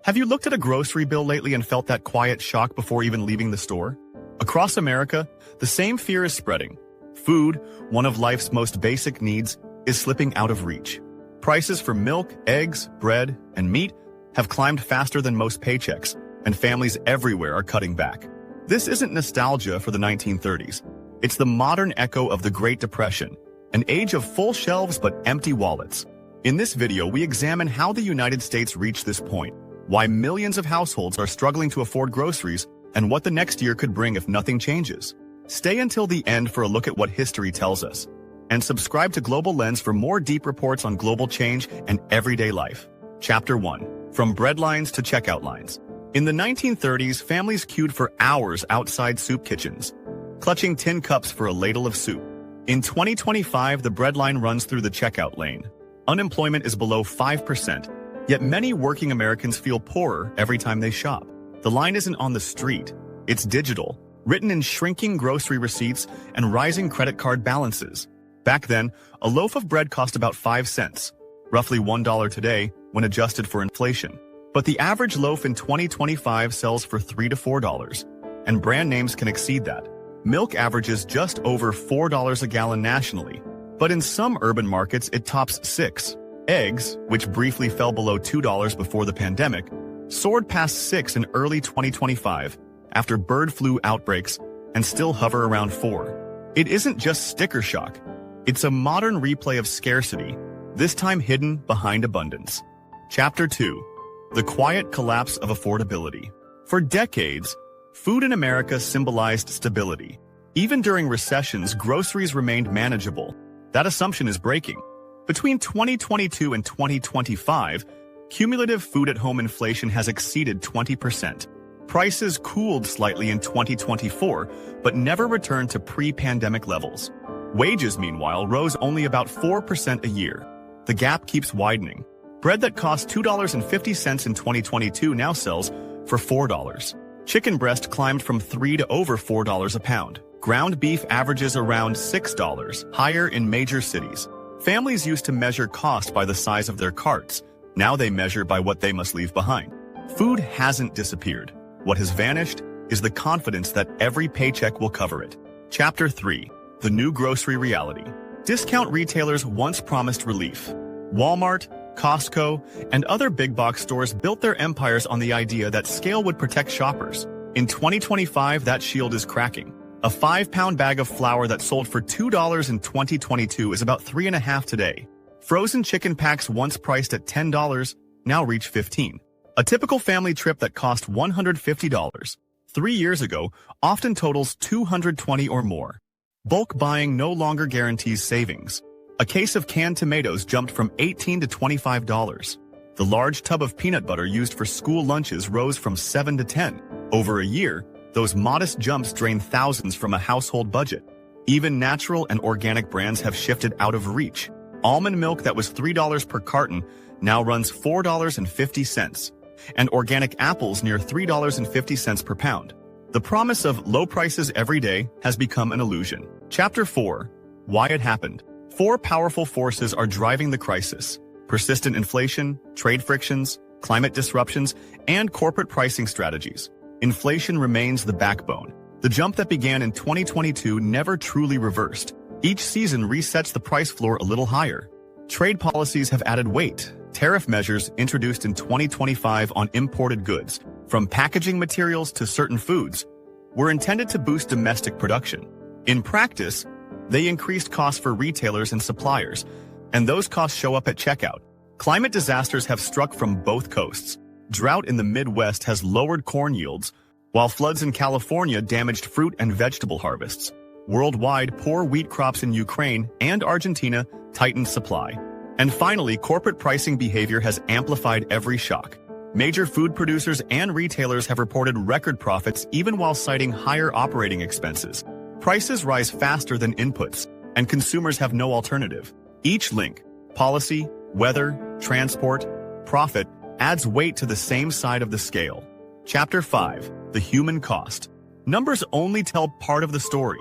Have you looked at a grocery bill lately and felt that quiet shock before even leaving the store? Across America, the same fear is spreading. Food, one of life's most basic needs, is slipping out of reach. Prices for milk, eggs, bread, and meat have climbed faster than most paychecks, and families everywhere are cutting back. This isn't nostalgia for the 1930s. It's the modern echo of the Great Depression, an age of full shelves but empty wallets. In this video, we examine how the United States reached this point, why millions of households are struggling to afford groceries, and what the next year could bring if nothing changes. Stay until the end for a look at what history tells us, and subscribe to Global Lens for more deep reports on global change and everyday life. Chapter 1. From breadlines to checkout lines. In the 1930s, families queued for hours outside soup kitchens, clutching tin cups for a ladle of soup. In 2025, the breadline runs through the checkout lane. Unemployment is below 5%, yet many working Americans feel poorer every time they shop. The line isn't on the street, it's digital, written in shrinking grocery receipts and rising credit card balances. Back then, a loaf of bread cost about 5 cents, roughly $1 today when adjusted for inflation. But the average loaf in 2025 sells for $3 to $4, and brand names can exceed that. Milk averages just over $4 a gallon nationally, but in some urban markets it tops $6. Eggs, which briefly fell below $2 before the pandemic, soared past $6 in early 2025 after bird flu outbreaks and still hover around $4. It isn't just sticker shock. It's a modern replay of scarcity, this time hidden behind abundance. Chapter 2. The quiet collapse of affordability. For decades, food in America symbolized stability. Even during recessions, groceries remained manageable. That assumption is breaking. Between 2022 and 2025, cumulative food-at-home inflation has exceeded 20%. Prices cooled slightly in 2024, but never returned to pre-pandemic levels. Wages, meanwhile, rose only about 4% a year. The gap keeps widening. Bread that cost $2.50 in 2022 now sells for $4. Chicken breast climbed from $3 to over $4 a pound. Ground beef averages around $6, higher in major cities. Families used to measure cost by the size of their carts. Now they measure by what they must leave behind. Food hasn't disappeared. What has vanished is the confidence that every paycheck will cover it. Chapter 3. The new grocery reality. Discount retailers once promised relief. Walmart, Costco, and other big box stores built their empires on the idea that scale would protect shoppers. In 2025, that shield is cracking. A 5-pound bag of flour that sold for $2 in 2022 is about $3.50 today. Frozen chicken packs once priced at $10 now reach $15. A typical family trip that cost $150 3 years ago often totals $220 or more. Bulk buying no longer guarantees savings. A case of canned tomatoes jumped from $18 to $25. The large tub of peanut butter used for school lunches rose from $7 to $10. Over a year, those modest jumps drained thousands from a household budget. Even natural and organic brands have shifted out of reach. Almond milk that was $3 per carton now runs $4.50, and organic apples near $3.50 per pound. The promise of low prices every day has become an illusion. Chapter 4. Why it happened. 4 powerful forces are driving the crisis: persistent inflation, trade frictions, climate disruptions, and corporate pricing strategies. Inflation remains the backbone. The jump that began in 2022 never truly reversed. Each season resets the price floor a little higher. Trade policies have added weight. Tariff measures introduced in 2025 on imported goods, from packaging materials to certain foods, were intended to boost domestic production. In practice, they increased costs for retailers and suppliers, and those costs show up at checkout. Climate disasters have struck from both coasts. Drought in the Midwest has lowered corn yields, while floods in California damaged fruit and vegetable harvests. Worldwide, poor wheat crops in Ukraine and Argentina tightened supply. And finally, corporate pricing behavior has amplified every shock. Major food producers and retailers have reported record profits even while citing higher operating expenses. Prices rise faster than inputs, and consumers have no alternative. Each link, policy, weather, transport, profit, adds weight to the same side of the scale. Chapter 5. The human cost. Numbers only tell part of the story.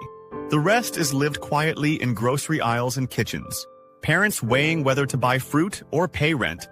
The rest is lived quietly in grocery aisles and kitchens. Parents weighing whether to buy fruit or pay rent.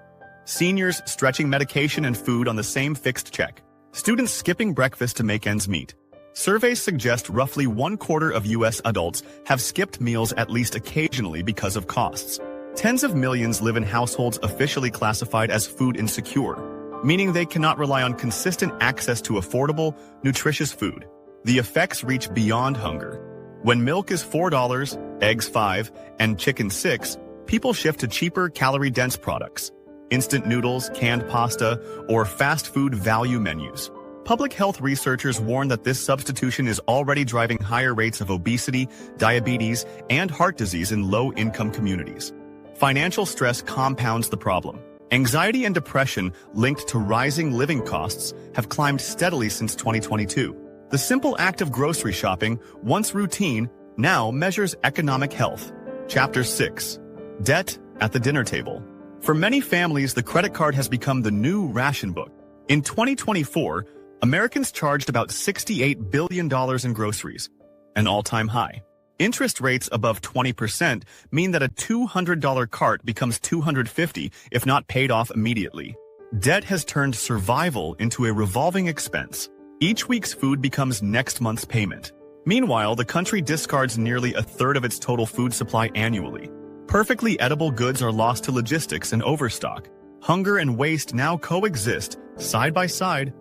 Seniors stretching medication and food on the same fixed check. Students skipping breakfast to make ends meet. Surveys suggest roughly 1/4 of U.S. adults have skipped meals at least occasionally because of costs. Tens of millions live in households officially classified as food insecure, meaning they cannot rely on consistent access to affordable, nutritious food. The effects reach beyond hunger. When milk is $4, eggs $5, and chicken $6, people shift to cheaper, calorie-dense products. Instant noodles, canned pasta, or fast food value menus. Public health researchers warn that this substitution is already driving higher rates of obesity, diabetes, and heart disease in low-income communities. Financial stress compounds the problem. Anxiety and depression linked to rising living costs have climbed steadily since 2022. The simple act of grocery shopping, once routine, now measures economic health. Chapter 6. Debt at the dinner table. For many families, the credit card has become the new ration book. In 2024, Americans charged about $68 billion in groceries, an all-time high. Interest rates above 20% mean that a $200 cart becomes $250 if not paid off immediately. Debt has turned survival into a revolving expense. Each week's food becomes next month's payment. Meanwhile, the country discards nearly a third of its total food supply annually. Perfectly edible goods are lost to logistics and overstock. Hunger and waste now coexist, side by side,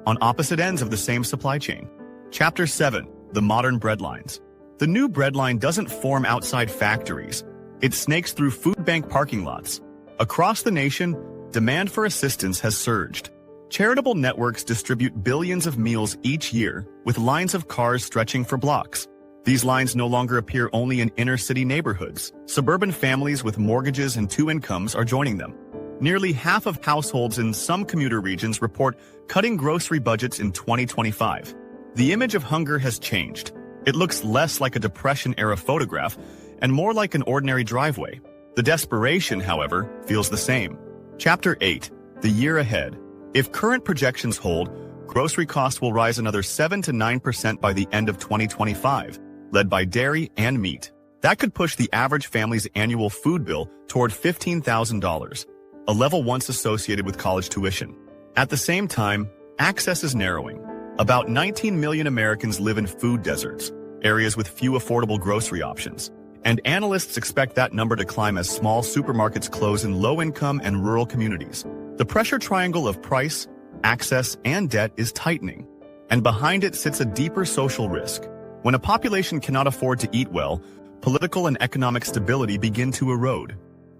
on opposite ends of the same supply chain. Chapter 7. The Modern Breadlines. The new breadline doesn't form outside factories. It snakes through food bank parking lots. Across the nation, demand for assistance has surged. Charitable networks distribute billions of meals each year, with lines of cars stretching for blocks. These lines no longer appear only in inner-city neighborhoods. Suburban families with mortgages and 2 incomes are joining them. Nearly half of households in some commuter regions report cutting grocery budgets in 2025. The image of hunger has changed. It looks less like a Depression-era photograph and more like an ordinary driveway. The desperation, however, feels the same. Chapter 8. The year ahead. If current projections hold, grocery costs will rise another 7 to 9% by the end of 2025, led by dairy and meat. That could push the average family's annual food bill toward $15,000. A level once associated with college tuition. At the same time, access is narrowing. About 19 million Americans live in food deserts, areas with few affordable grocery options, and analysts expect that number to climb as small supermarkets close in low-income and rural communities. The pressure triangle of price, access, and debt is tightening, and behind it sits a deeper social risk. When a population cannot afford to eat well, political and economic stability begin to erode.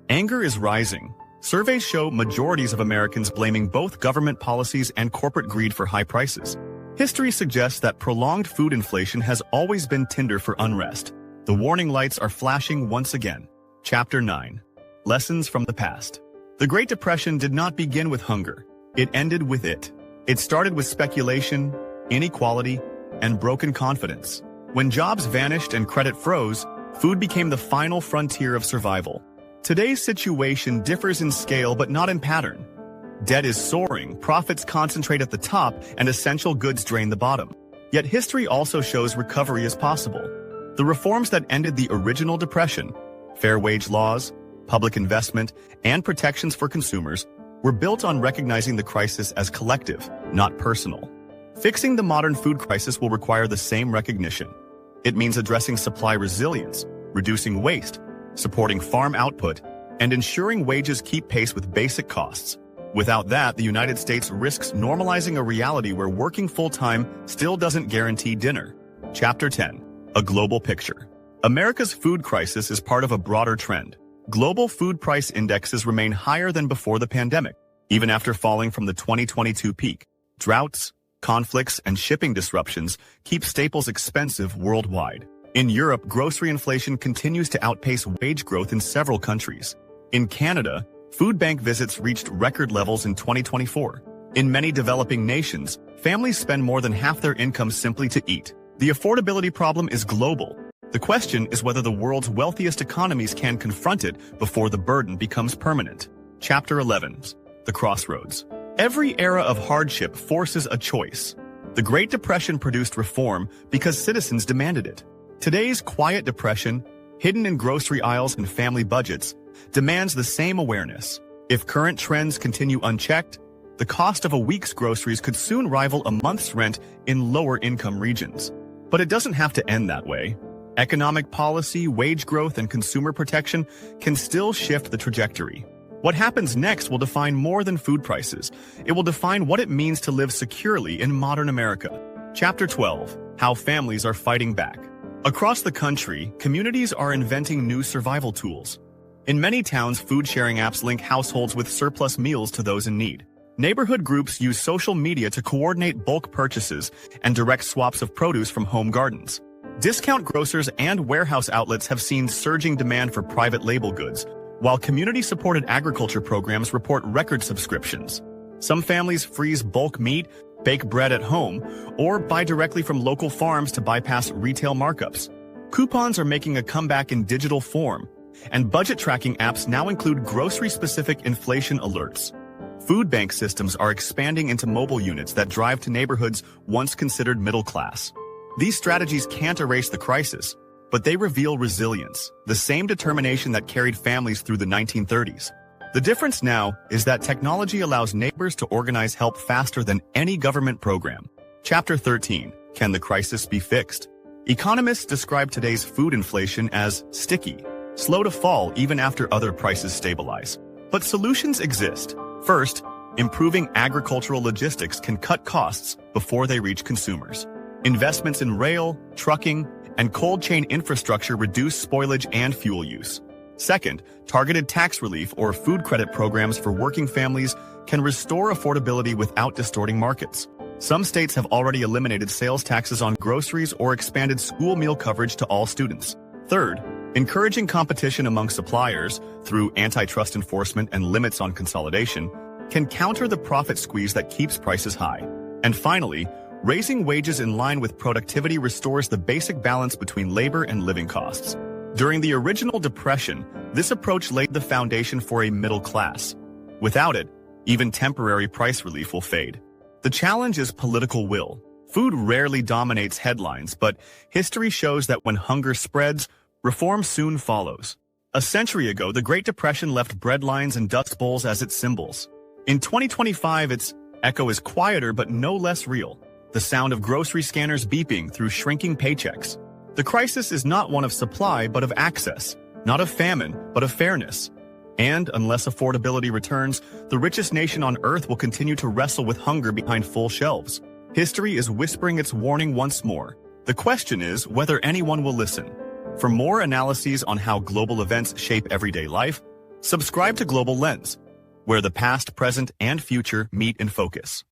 Anger is rising. Surveys show majorities of Americans blaming both government policies and corporate greed for high prices. History suggests that prolonged food inflation has always been tinder for unrest. The warning lights are flashing once again. Chapter 9. Lessons from the past. The Great Depression did not begin with hunger. It ended with it. It started with speculation, inequality, and broken confidence. When jobs vanished and credit froze, food became the final frontier of survival. Today's situation differs in scale but not in pattern. Debt is soaring, profits concentrate at the top, and essential goods drain the bottom. Yet history also shows recovery is possible. The reforms that ended the original depression, fair wage laws, public investment, and protections for consumers, were built on recognizing the crisis as collective, not personal. Fixing the modern food crisis will require the same recognition. It means addressing supply resilience, reducing waste, supporting farm output, and ensuring wages keep pace with basic costs. Without that, the United States risks normalizing a reality where working full-time still doesn't guarantee dinner. Chapter 10. A global picture. America's food crisis is part of a broader trend. Global food price indexes remain higher than before the pandemic, even after falling from the 2022 peak. Droughts, conflicts, and shipping disruptions keep staples expensive worldwide. In Europe, grocery inflation continues to outpace wage growth in several countries. In Canada, food bank visits reached record levels in 2024. In many developing nations, families spend more than half their income simply to eat. The affordability problem is global. The question is whether the world's wealthiest economies can confront it before the burden becomes permanent. Chapter 11. The Crossroads. Every era of hardship forces a choice. The Great Depression produced reform because citizens demanded it. Today's quiet depression, hidden in grocery aisles and family budgets, demands the same awareness. If current trends continue unchecked, the cost of a week's groceries could soon rival a month's rent in lower-income regions. But it doesn't have to end that way. Economic policy, wage growth, and consumer protection can still shift the trajectory. What happens next will define more than food prices. It will define what it means to live securely in modern America. Chapter 12: How Families Are Fighting Back. Across the country, communities are inventing new survival tools. In many towns, food-sharing apps link households with surplus meals to those in need. Neighborhood groups use social media to coordinate bulk purchases and direct swaps of produce from home gardens. Discount grocers and warehouse outlets have seen surging demand for private label goods, while community-supported agriculture programs report record subscriptions. Some families freeze bulk meat, bake bread at home, or buy directly from local farms to bypass retail markups. Coupons are making a comeback in digital form, and budget tracking apps now include grocery-specific inflation alerts. Food bank systems are expanding into mobile units that drive to neighborhoods once considered middle class. These strategies can't erase the crisis, but they reveal resilience, the same determination that carried families through the 1930s. The difference now is that technology allows neighbors to organize help faster than any government program. Chapter 13: Can the Crisis Be Fixed? Economists describe today's food inflation as sticky, slow to fall even after other prices stabilize. But solutions exist. First, improving agricultural logistics can cut costs before they reach consumers. Investments in rail, trucking, and cold chain infrastructure reduce spoilage and fuel use. Second, targeted tax relief or food credit programs for working families can restore affordability without distorting markets. Some states have already eliminated sales taxes on groceries or expanded school meal coverage to all students. Third, encouraging competition among suppliers through antitrust enforcement and limits on consolidation can counter the profit squeeze that keeps prices high. And finally, raising wages in line with productivity restores the basic balance between labor and living costs. During the original Depression, this approach laid the foundation for a middle class. Without it, even temporary price relief will fade. The challenge is political will. Food rarely dominates headlines, but history shows that when hunger spreads, reform soon follows. A century ago, the Great Depression left breadlines and dust bowls as its symbols. In 2025, its echo is quieter but no less real. The sound of grocery scanners beeping through shrinking paychecks. The crisis is not one of supply but of access, not of famine but of fairness. And unless affordability returns, the richest nation on earth will continue to wrestle with hunger behind full shelves. History is whispering its warning once more. The question is whether anyone will listen. For more analyses on how global events shape everyday life, subscribe to Global Lens, where the past, present, and future meet in focus.